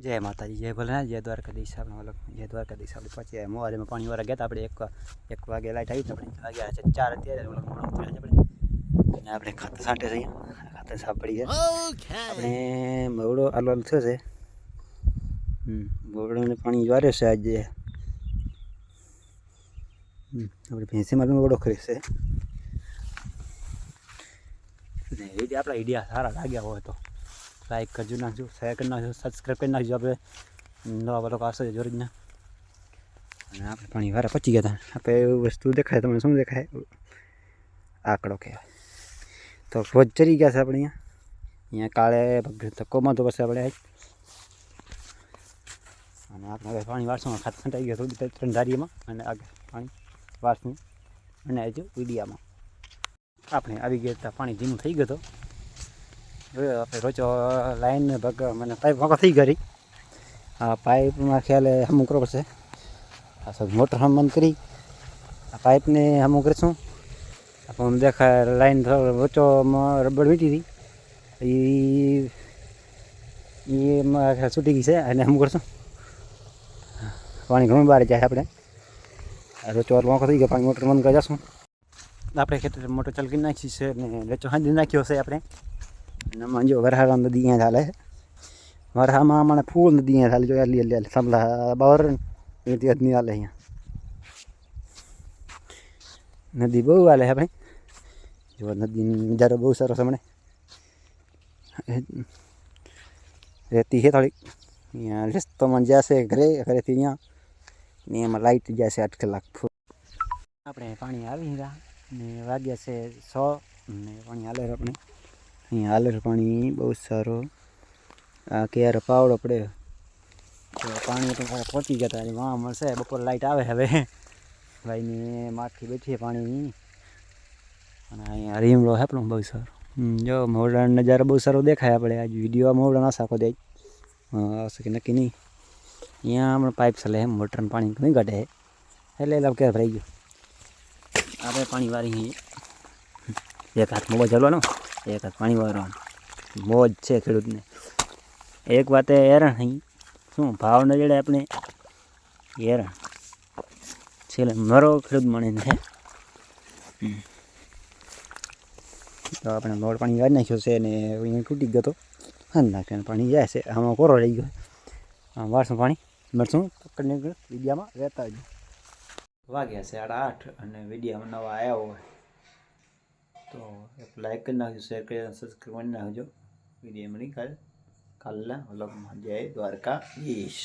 जय माताजी जय भोलेनाथ जय द्वारकाधीश આપણે ઓલો જય દ્વારકાધીશ આપણે પછી મોવારીમાં પાણી વાળા ગયા હતા આપણે 1 વાગે લાઈટ આવી આપણે વાગ્યા છે 4 અત્યારે ઓલો મોડો ઉતર્યા છે આપણે અને આપણે ખાતર સાંટે છે ખાતર સાફ પડી છે આપણે મોવડો આલો થયો છે મોવડોને પાણી વારે છે આજે આપણે ભેંસીમાં મોવડો કરી છે ને એ જે આપણા આઈડિયા સારા લાગ્યા હોય તો लाइक करजो नाखो शेयर कर नाखो सब्सक्राइब कर नाखो आप नवा वालों का आशा जोर आप पानी वारा पची गया था आप वस्तु देखा है तो शू देखा है आकड़ो कहेवाय तो रोज चरी गया अपने अँ काले धक्को में तो बस अपने आप पानी वारसों खात छंटाई गया थोड़ी 3 धारी में आगे पानी वारसू मैंने आज वीडिया में आपने आई गया पानी धीमू थी गयो આપણે રોચો લાઈન ભગ મને પાઇપ વાંકો થઈ ગઈ આ પાઇપમાં ખ્યાલે હમું કરવો પડશે આ સબ મોટર હમ બંધ કરી આ પાઇપને હમું કરીશું આપણને દેખાય લાઈન વચ્ચોમાં રબડ વીટી હતી એમાં છૂટી ગઈ છે અને હમું કરશું પાણી ઘણું બહાર જાય આપણે રોચો વાંકો થઈ ગયો પાણી મોટર બંધ કરી જશું આપણે ખેતર મોટર ચાલુ કરી નાખી છે ને રેચો હાંધી નાખ્યો છે આપણે नमन जो वरहा नदी हाले वरहा में मैंने फूल नदी हाले जो अली समला बावर आदमी हाले अँ नदी बहु हाले है भाई जो नदी नजारो बहुत सारो से मैंने रहती है थोड़ी यहाँ रस्तो मन जैसे घरे घरे थी यहाँ नहीं में लाइट जैसे 8 कलाक अपने पानी आ वाग्या से 100 पानी हाले अपने अँ हाल पानी बहुत सारो आ क्यारे पावड़ो पड़े तो पानी तो पहुँची गया था वहाँ मरसे बपोर लाइट आवे हवे भाई ने माठी बैठी है पानी अँ रीमड़ो है बहुत सारो जो मोवड़ा नजारा बहुत सारो देखाय अपने आज वीडियो मोवड़ा ना साको दे सके नक्की नहीं यहाँ हम पाइप चले है मोटर में पानी नहीं घटे है એટલે क्या भराई गयो आप पानी वारी एक हाथ मोबाइल चलवानो एक हाथ पानी वारवा मोज है खेडूत ने एक बात हेरण नहीं शू भाव न जड़े अपने हेरण छेले मरो खेडूत मणी ने तो अपने मोड़ पानी वारी नाख्यो से ने तूटी गयो तो हाँ नाखे पानी जाए से आम कोरो रही गयो वारसू पानी मरसू पकड़ने विडिया में रहता जो वाग्या से 8:30 और विडिया में नवा आया हो तो एक लाइक कर नाखो शेयर कर सब्सक्राइब कर नाखो वीडियो में कल व्लॉग में जय द्वारकाधीश।